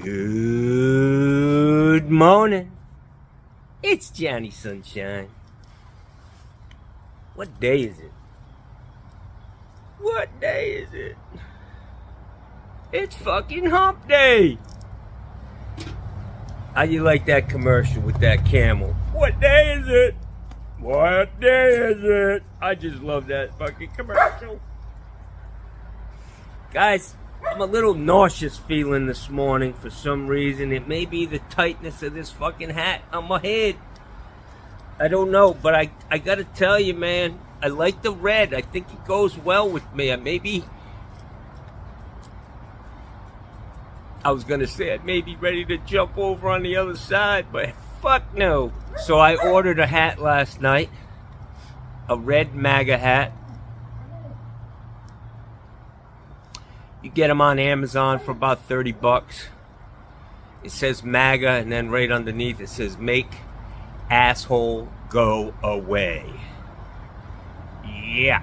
Good morning. It's Johnny Sunshine. What day is it? What day is it? It's fucking Hump Day. How you like that commercial with that camel? What day is it? What day is it? I just love that fucking commercial. Guys, I'm a little nauseous feeling this morning for some reason. It may be the tightness of this fucking hat on my head. I don't know, but I gotta tell you, man, I like the red. I think it goes well with me. I was gonna say I may be ready to jump over on the other side, but fuck no. So I ordered a hat last night, a red MAGA hat. You get them on Amazon for about 30 bucks. It says MAGA, and then right underneath it says make asshole go away. Yeah.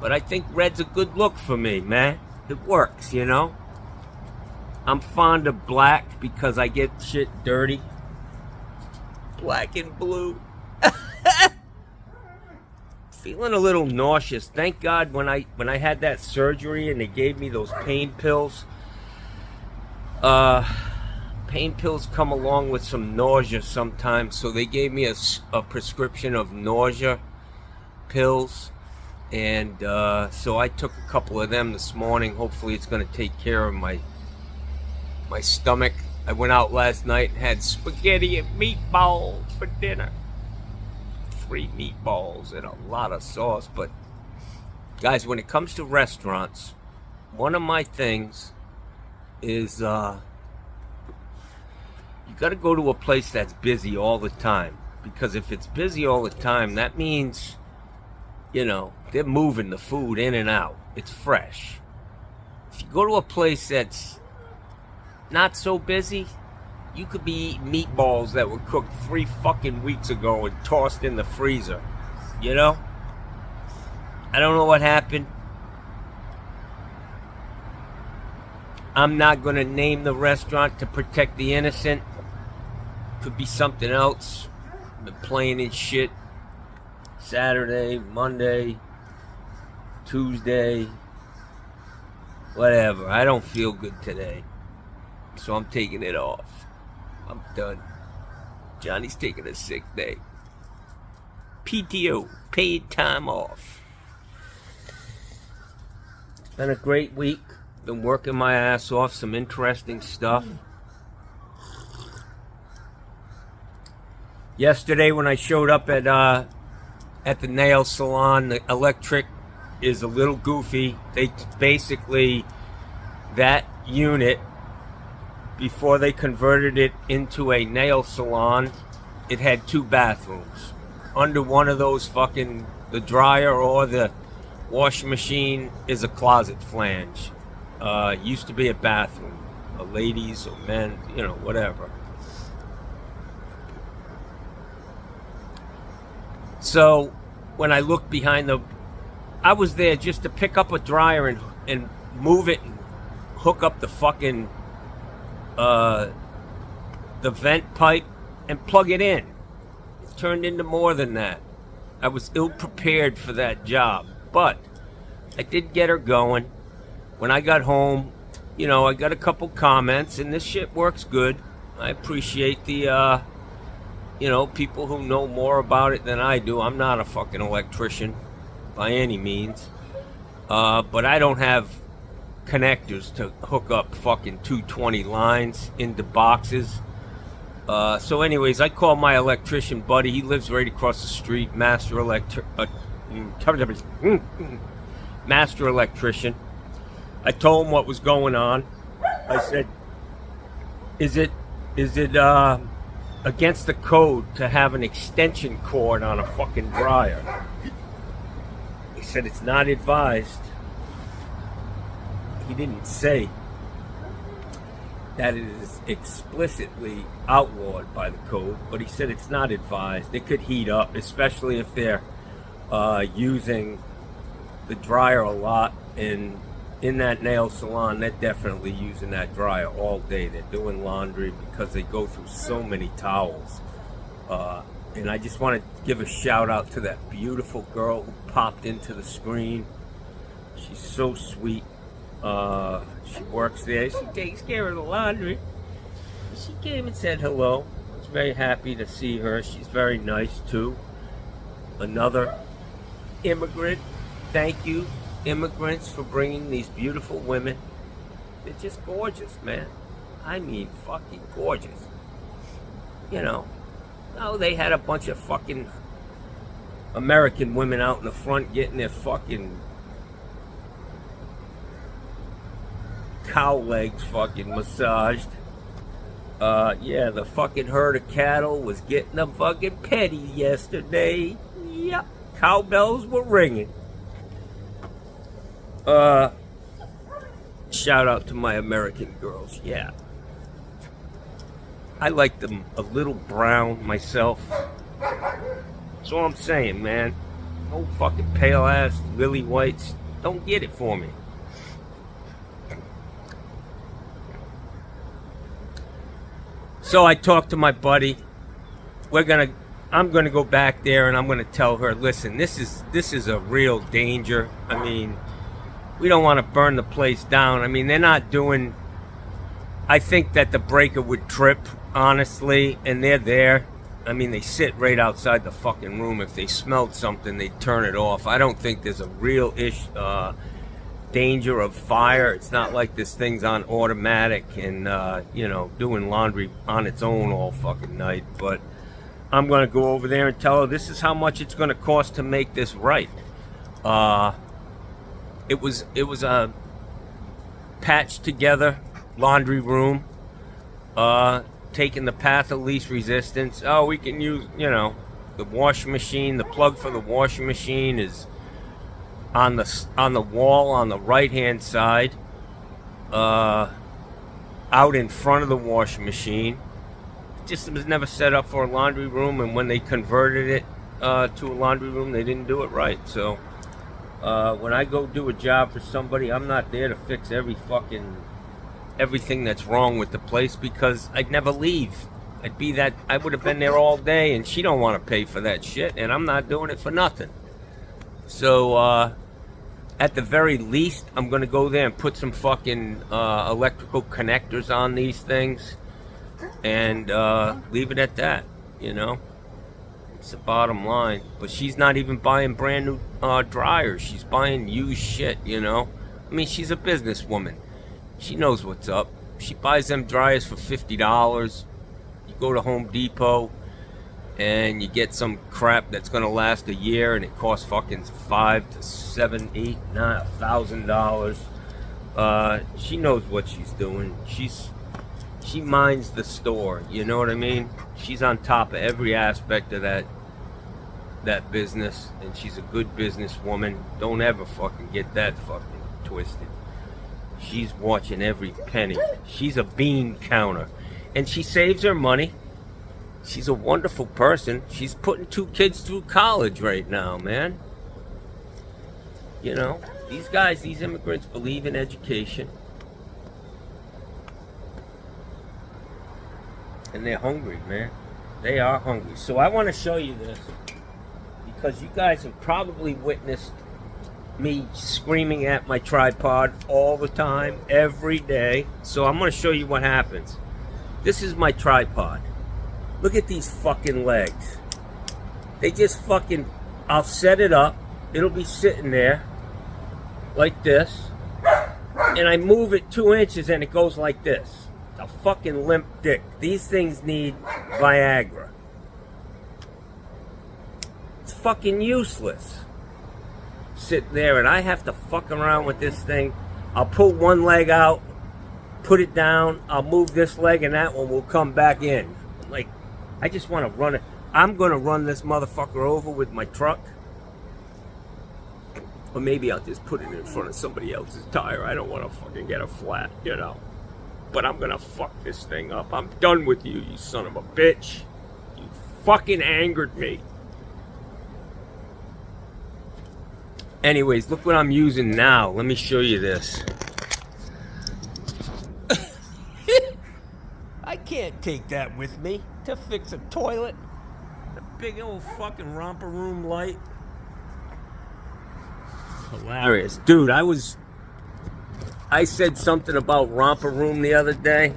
But I think red's a good look for me, man. It works, you know. I'm fond of black because I get shit dirty. Black and blue. Feeling a little nauseous. Thank God when I had that surgery and they gave me those pain pills. Pain pills come along with some nausea sometimes, so they gave me a prescription of nausea pills, and so I took a couple of them this morning. Hopefully it's going to take care of my stomach. I went out last night and had spaghetti and meatballs for dinner. 3 meatballs and a lot of sauce. But guys, when it comes to restaurants, one of my things is you got to go to a place that's busy all the time, because if it's busy all the time, that means, you know, they're moving the food in and out. It's fresh. If you go to a place that's not so busy, you could be eating meatballs that were cooked 3 fucking weeks ago and tossed in the freezer. You know? I don't know what happened. I'm not going to name the restaurant to protect the innocent. Could be something else. Been playing in shit Saturday, Monday, Tuesday, whatever. I don't feel good today, so I'm taking it off. I'm done. Johnny's taking a sick day. PTO, paid time off. It's been a great week. Been working my ass off. Some interesting stuff. Yesterday when I showed up at the nail salon, the electric is a little goofy. They basically, that unit, before they converted it into a nail salon, it had 2 bathrooms. Under one of those fucking, the dryer or the washing machine is a closet flange. Used to be a bathroom. Ladies or men, you know, whatever. So, when I looked behind I was there just to pick up a dryer and move it and hook up the fucking the vent pipe and plug it in. It turned into more than that. I was ill-prepared for that job, but I did get her going. When I got home, you know, I got a couple comments, and this shit works good. I appreciate the, you know, people who know more about it than I do. I'm not a fucking electrician by any means, but I don't have connectors to hook up fucking 220 lines into boxes. So anyways, I called my electrician buddy. He lives right across the street, master electrician. I told him what was going on. I said, is it against the code to have an extension cord on a fucking dryer? He said it's not advised. He didn't say that it is explicitly outlawed by the code, but he said it's not advised. It could heat up, especially if they're using the dryer a lot and in that nail salon, they're definitely using that dryer all day. They're doing laundry because they go through so many towels. And I just want to give a shout out to that beautiful girl who popped into the screen. She's so sweet. She works there. She takes care of the laundry. She came and said hello. I was very happy to see her. She's very nice too. Another immigrant. Thank you, immigrants, for bringing these beautiful women. They're just gorgeous, man. I mean, fucking gorgeous. You know, oh, they had a bunch of fucking American women out in the front getting their fucking cow legs fucking massaged. Yeah, the fucking herd of cattle was getting a fucking petty yesterday. Yep, cowbells were ringing. Shout out to my American girls, yeah. I like them a little brown myself. That's all I'm saying, man. No fucking pale ass lily whites. Don't get it for me. So I talked to my buddy. I'm gonna go back there and I'm gonna tell her, listen, this is a real danger. I mean, we don't want to burn the place down. I mean, they're not doing. I think that the breaker would trip, honestly, and they're there. I mean, they sit right outside the fucking room. If they smelled something, they'd turn it off. I don't think there's a real danger of fire. It's not like this thing's on automatic and, you know, doing laundry on its own all fucking night. But I'm going to go over there and tell her this is how much it's going to cost to make this right. It was a patched together laundry room, taking the path of least resistance. Oh, we can use, you know, the washing machine. The plug for the washing machine is on the wall on the right hand side, out in front of the washing machine. It just was never set up for a laundry room, and when they converted it to a laundry room, they didn't do it right. So when I go do a job for somebody, I'm not there to fix everything that's wrong with the place, because I'd never leave. I would have been there all day, and she don't want to pay for that shit, and I'm not doing it for nothing. So at the very least, I'm going to go there and put some fucking electrical connectors on these things and leave it at that, you know. It's the bottom line. But she's not even buying brand new dryers. She's buying used shit, you know. I mean, she's a businesswoman. She knows what's up. She buys them dryers for $50. You go to Home Depot and you get some crap that's gonna last a year, and it costs fucking $5,000 to $7,000, $8,000, $9,000. She knows what she's doing. She minds the store, you know what I mean? She's on top of every aspect of that business, and she's a good businesswoman. Don't ever fucking get that fucking twisted. She's watching every penny. She's a bean counter, and she saves her money. She's a wonderful person. She's putting 2 kids through college right now, man. You know, these guys, these immigrants believe in education. And they're hungry, man. They are hungry. So I want to show you this, because you guys have probably witnessed me screaming at my tripod all the time, every day. So I'm going to show you what happens. This is my tripod. Look at these fucking legs. They just fucking... I'll set it up. It'll be sitting there like this. And I move it 2 inches and it goes like this. A fucking limp dick. These things need Viagra. It's fucking useless. Sitting there, and I have to fuck around with this thing. I'll pull one leg out, put it down, I'll move this leg, and that one will come back in. Like, I just want to run it. I'm going to run this motherfucker over with my truck. Or maybe I'll just put it in front of somebody else's tire. I don't want to fucking get a flat, you know. But I'm going to fuck this thing up. I'm done with you, you son of a bitch. You fucking angered me. Anyways, look what I'm using now. Let me show you this. I can't take that with me to fix a toilet. A big old fucking romper room light. Hilarious. Dude, I said something about romper room the other day.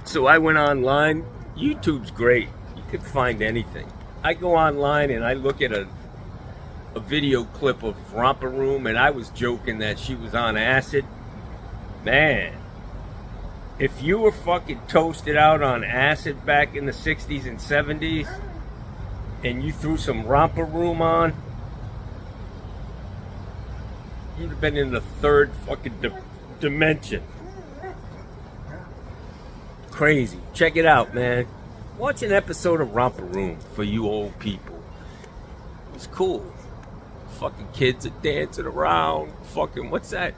So I went online. YouTube's great. You could find anything. I go online and I look at a video clip of romper room, and I was joking that she was on acid. Man, if you were fucking toasted out on acid back in the 60s and 70s and you threw some romper room on, you'd have been in the third fucking dimension. Crazy. Check it out, man. Watch an episode of Romper Room for you old people. It's cool. Fucking kids are dancing around. Fucking, what's that?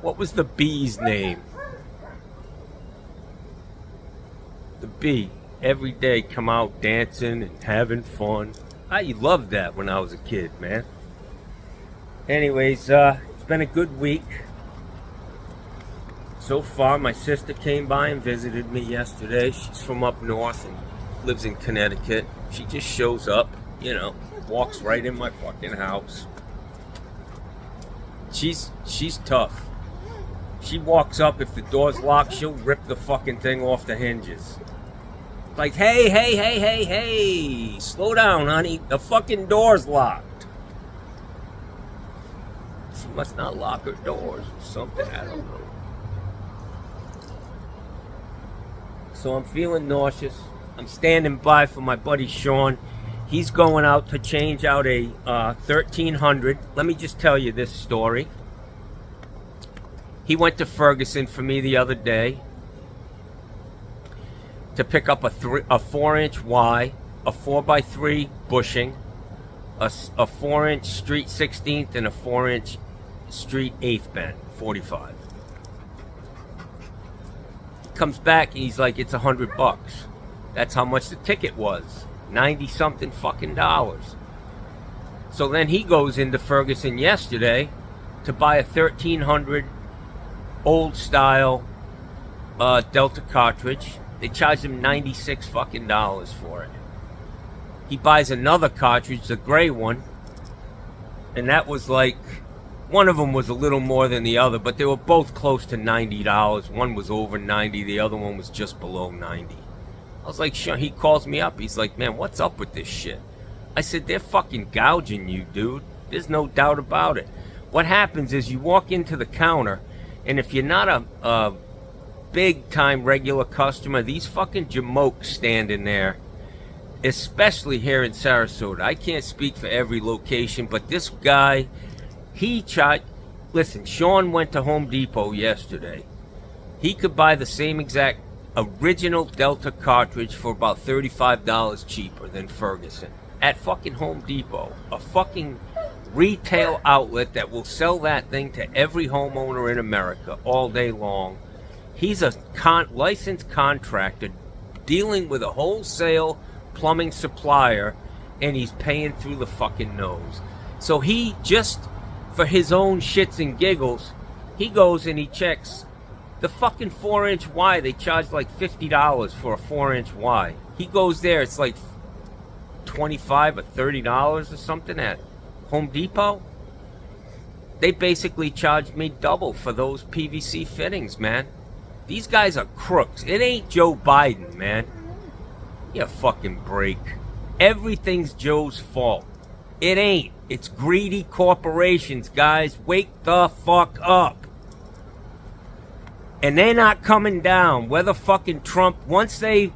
What was the bee's name? The bee. Every day come out dancing and having fun. I loved that when I was a kid, man. Anyways, it's been a good week. So far, my sister came by and visited me yesterday. She's from up north and lives in Connecticut. She just shows up, you know, walks right in my fucking house. She's tough. She walks up, if the door's locked, she'll rip the fucking thing off the hinges. Like, hey, slow down, honey. The fucking door's locked. She must not lock her doors or something, I don't know. So I'm feeling nauseous. I'm standing by for my buddy Sean. He's going out to change out a 1300. Let me just tell you this story. He went to Ferguson for me the other day to pick up a 4-inch Y, a 4x3 bushing, a 4-inch street 16th, and a 4-inch street 8th bend, 45. He comes back and he's like, it's $100. That's how much the ticket was. 90 something fucking dollars. So then he goes into Ferguson yesterday to buy a 1300 old style Delta cartridge. They charged him 96 fucking dollars for it. He buys another cartridge, the gray one, and that was like, one of them was a little more than the other, but they were both close to $90. One was over 90, the other one was just below 90. I was like, sure. He calls me up. He's like, man, what's up with this shit? I said, they're fucking gouging you, dude. There's no doubt about it. What happens is you walk into the counter, and if you're not a big-time regular customer, these fucking jamokes standing there, especially here in Sarasota. I can't speak for every location, but this guy, he charged... Listen, Sean went to Home Depot yesterday. He could buy the same exact original Delta cartridge for about $35 cheaper than Ferguson at fucking Home Depot, a fucking retail outlet that will sell that thing to every homeowner in America all day long. He's a licensed contractor dealing with a wholesale plumbing supplier, and he's paying through the fucking nose. So he just, for his own shits and giggles, he goes and he checks the fucking 4-inch Y. They charge like $50 for a 4-inch Y. He goes there, it's like $25 or $30 or something at Home Depot. They basically charged me double for those PVC fittings, man. These guys are crooks. It ain't Joe Biden, man. You fucking break. Everything's Joe's fault. It ain't. It's greedy corporations, guys. Wake the fuck up. And they're not coming down. Whether fucking Trump, once they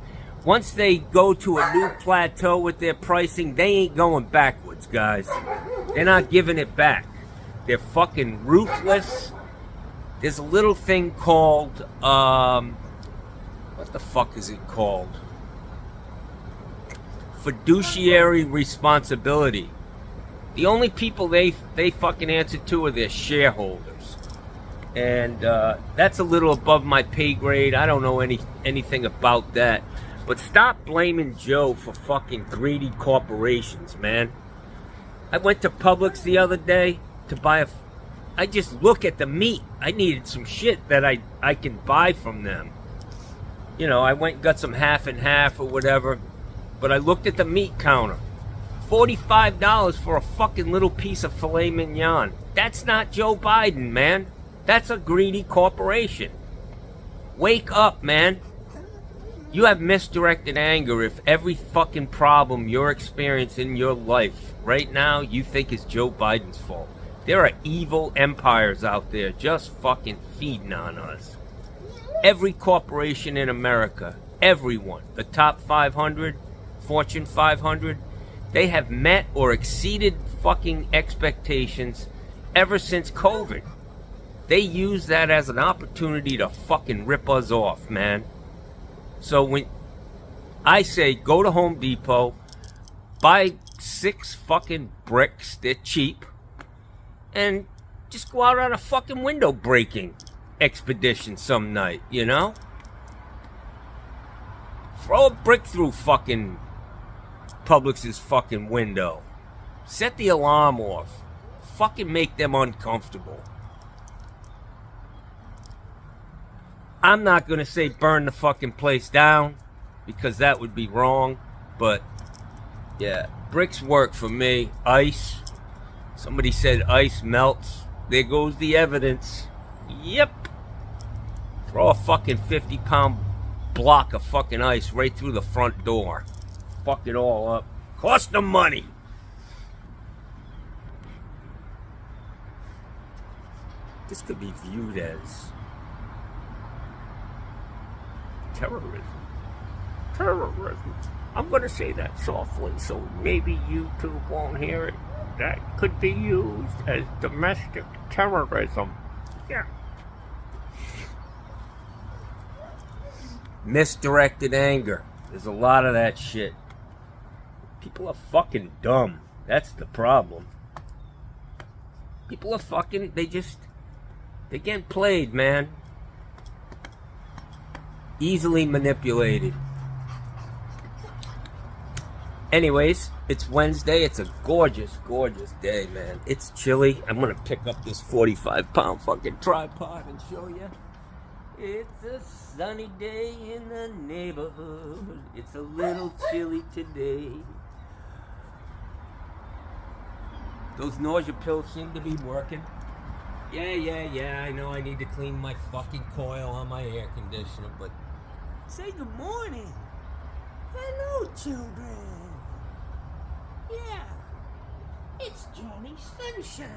go to a new plateau with their pricing, they ain't going backwards, guys. They're not giving it back. They're fucking ruthless. There's a little thing called, what the fuck is it called? Fiduciary responsibility. The only people they fucking answer to are their shareholders. And that's a little above my pay grade. I don't know anything about that. But stop blaming Joe for fucking greedy corporations, man. I went to Publix the other day. to buy I just look at the meat. I needed some shit that I can buy from them. You know, I went and got some half and half or whatever, but I looked at the meat counter. $45 for a fucking little piece of filet mignon. That's not Joe Biden, man. That's a greedy corporation. Wake up, man. You have misdirected anger if every fucking problem you're experiencing in your life right now you think is Joe Biden's fault. There are evil empires out there just fucking feeding on us. Every corporation in America, everyone, the top 500, Fortune 500, they have met or exceeded fucking expectations ever since COVID. They use that as an opportunity to fucking rip us off, man. So when I say go to Home Depot, buy 6 fucking bricks, they're cheap, and just go out on a fucking window breaking expedition some night, you know? Throw a brick through fucking Publix's fucking window. Set the alarm off. Fucking make them uncomfortable. I'm not gonna say burn the fucking place down, because that would be wrong, but yeah, bricks work for me. Ice. Somebody said ice melts. There goes the evidence. Yep. Throw a fucking 50-pound block of fucking ice right through the front door. Fuck it all up. Cost them money. This could be viewed as terrorism. Terrorism. I'm going to say that softly so maybe YouTube won't hear it. That could be used as domestic terrorism. Yeah. Misdirected anger. There's a lot of that shit. People are fucking dumb. That's the problem. People are fucking, they're getting played, man. Easily manipulated. Anyways, it's Wednesday. It's a gorgeous, gorgeous day, man. It's chilly. I'm gonna pick up this 45-pound fucking tripod and show you. It's a sunny day in the neighborhood. It's a little chilly today. Those nausea pills seem to be working. Yeah, I know I need to clean my fucking coil on my air conditioner, but say good morning. Hello, children. Yeah, it's Johnny Sunshine.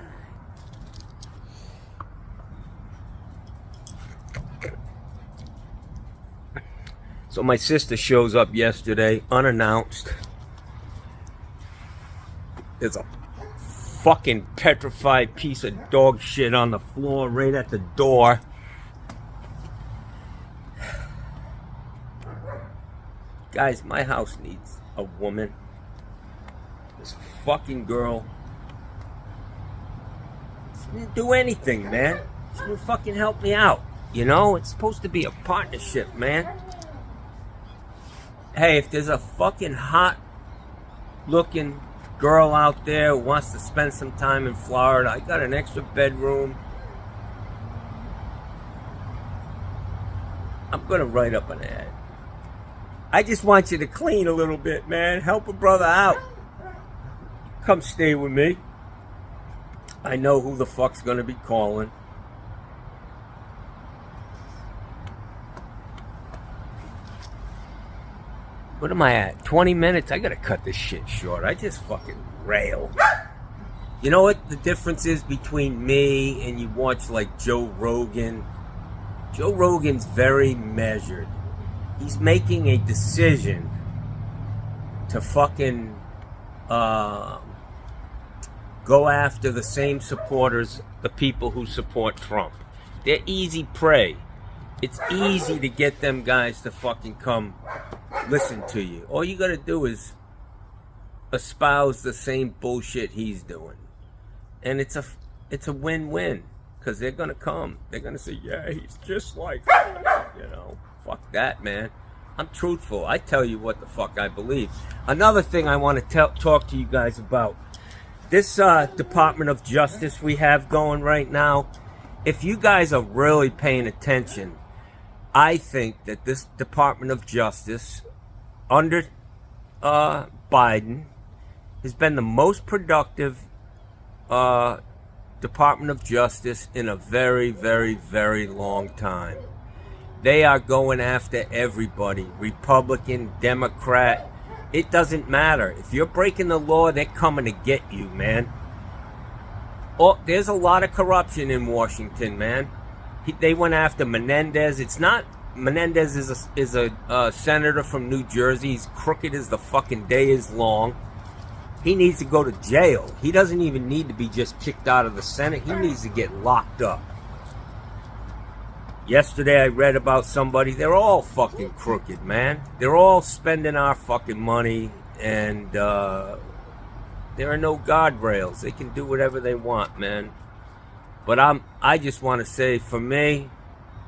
So my sister shows up yesterday, unannounced. There's a fucking petrified piece of dog shit on the floor right at the door. Guys, my house needs a woman. This fucking girl, she didn't do anything, man. She didn't fucking help me out. You know, it's supposed to be a partnership, man. Hey, if there's a fucking hot looking girl out there who wants to spend some time in Florida, I got an extra bedroom. I'm gonna write up an ad. I just want you to clean a little bit, man. Help a brother out. Come stay with me. I know who the fuck's gonna be calling. What am I at? 20 minutes? I gotta cut this shit short. I just fucking rail. You know what the difference is between me and you watch like Joe Rogan? Joe Rogan's very measured. He's making a decision to fucking go after the same supporters, the people who support Trump. They're easy prey. It's easy to get them guys to fucking come listen to you. All you gotta do is espouse the same bullshit he's doing. And it's a win-win. Because they're gonna come. They're gonna say, yeah, he's just like, you know. Fuck that, man. I'm truthful. I tell you what the fuck I believe. Another thing I want to talk to you guys about. This Department of Justice we have going right now, if you guys are really paying attention, I think that this Department of Justice under Biden has been the most productive Department of Justice in a very, very, very long time. They are going after everybody, Republican, Democrat. It doesn't matter. If you're breaking the law, they're coming to get you, man. Oh, there's a lot of corruption in Washington, man. They went after Menendez. It's not... Menendez is a senator from New Jersey. He's crooked as the fucking day is long. He needs to go to jail. He doesn't even need to be just kicked out of the Senate. He needs to get locked up. Yesterday I read about somebody. They're all fucking crooked, man. They're all spending our fucking money, and there are no guardrails. They can do whatever they want, man. But I just want to say, for me,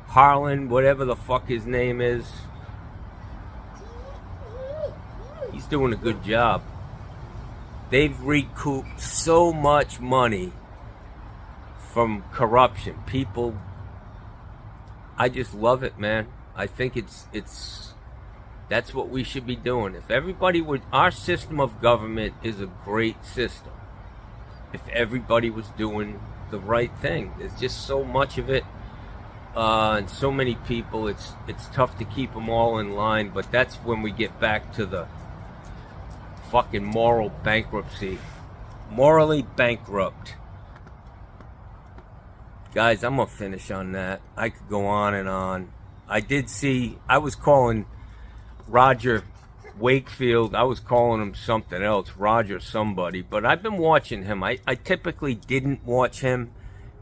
Harlan, whatever the fuck his name is, he's doing a good job. They've recouped so much money from corruption. People, I just love it, man. I think that's what we should be doing. If everybody would, our system of government is a great system. If everybody was doing the right thing, there's just so much of it, and so many people. It's tough to keep them all in line. But that's when we get back to the fucking moral bankruptcy. Morally bankrupt. Guys, I'm gonna finish on that. I could go on and on. I was calling Roger Wakefield, I was calling him something else, Roger somebody, but I've been watching him. I typically didn't watch him,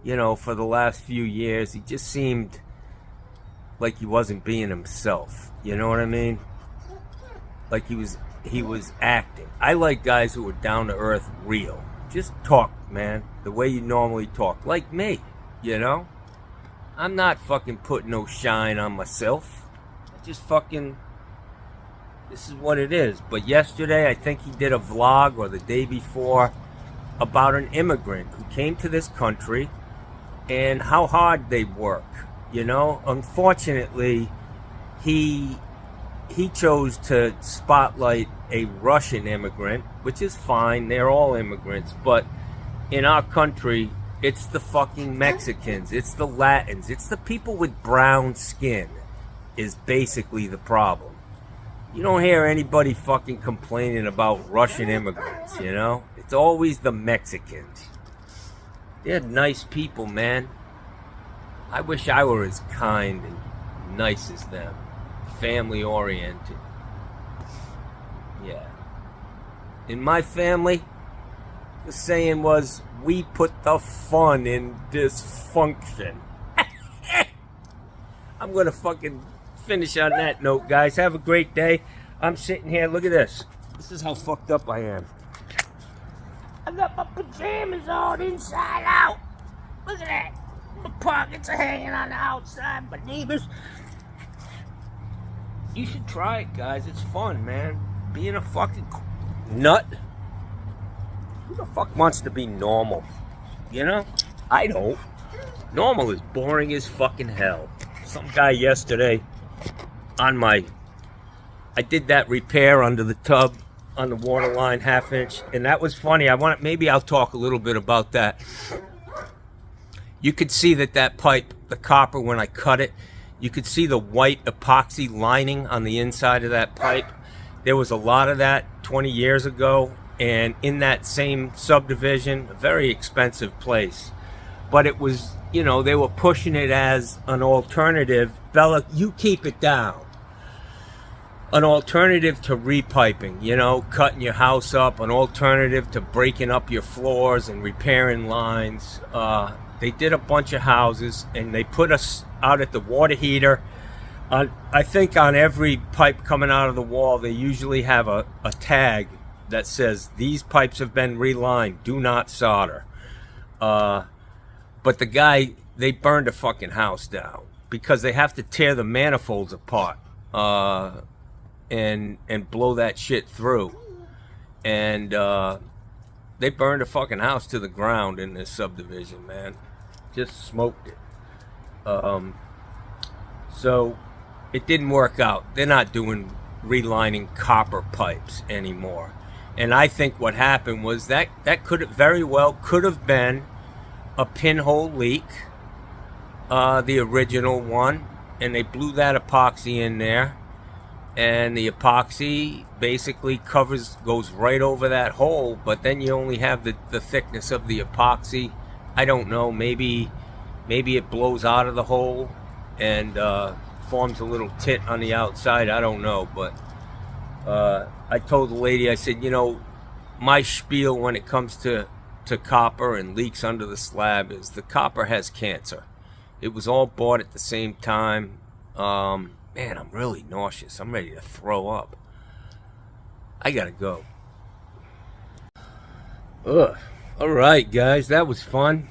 for the last few years. He just seemed like he wasn't being himself. You know what I mean? Like he was acting. I like guys who are down to earth, real. Just talk, man, the way you normally talk, like me. I'm not fucking putting no shine on myself. I just fucking, this is what it is. But yesterday, I think he did a vlog, or the day before, about an immigrant who came to this country and how hard they work. Unfortunately, he chose to spotlight a Russian immigrant, which is fine. They're all immigrants. But in our country, it's the fucking Mexicans, it's the Latins, it's the people with brown skin is basically the problem. You don't hear anybody fucking complaining about Russian immigrants, It's always the Mexicans. They're nice people, man. I wish I were as kind and nice as them. Family oriented. Yeah. In my family, the saying was, we put the fun in dysfunction. I'm going to fucking finish on that note, guys. Have a great day. I'm sitting here. Look at this. This is how fucked up I am. I got my pajamas on inside out. Look at that. My pockets are hanging on the outside. My neighbors. You should try it, guys. It's fun, man. Being a fucking nut. Who the fuck wants to be normal? I don't. Normal is boring as fucking hell. Some guy yesterday I did that repair under the tub on the water line, 1/2 inch, and that was funny. Maybe I'll talk a little bit about that. You could see that pipe, the copper, when I cut it, you could see the white epoxy lining on the inside of that pipe. There was a lot of that 20 years ago. And in that same subdivision, a very expensive place. But it was, they were pushing it as an alternative. Bella, you keep it down. An alternative to repiping, cutting your house up. An alternative to breaking up your floors and repairing lines. They did a bunch of houses, and they put us out at the water heater. I think on every pipe coming out of the wall, they usually have a tag that says, these pipes have been relined, do not solder. But the guy, they burned a fucking house down because they have to tear the manifolds apart and blow that shit through. And the They burned a fucking house to the ground in this subdivision, man. Just smoked it. So it didn't work out. They're not doing relining copper pipes anymore. And I think what happened was that could very well been a pinhole leak, the original one, and they blew that epoxy in there, and the epoxy basically goes right over that hole, but then you only have the thickness of the epoxy. I don't know, maybe it blows out of the hole and forms a little tit on the outside. I don't know, but I told the lady, I said, you know, my spiel when it comes to copper and leaks under the slab is the copper has cancer. It was all bought at the same time. Man, I'm really nauseous. I'm ready to throw up. I gotta go. Ugh. All right, guys, that was fun.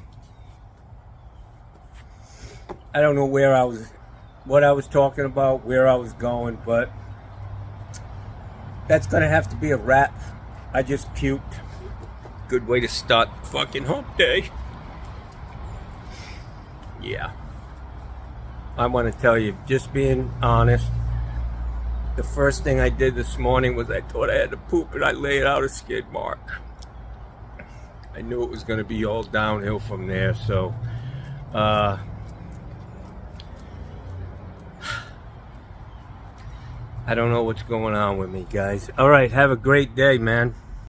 I don't know what I was talking about, where I was going, but that's gonna have to be a wrap. I just puked. Good way to start fucking hump day. Yeah. I want to tell you, just being honest, the first thing I did this morning was I thought I had to poop and I laid out a skid mark. I knew it was going to be all downhill from there, so I don't know what's going on with me, guys. All right, have a great day, man.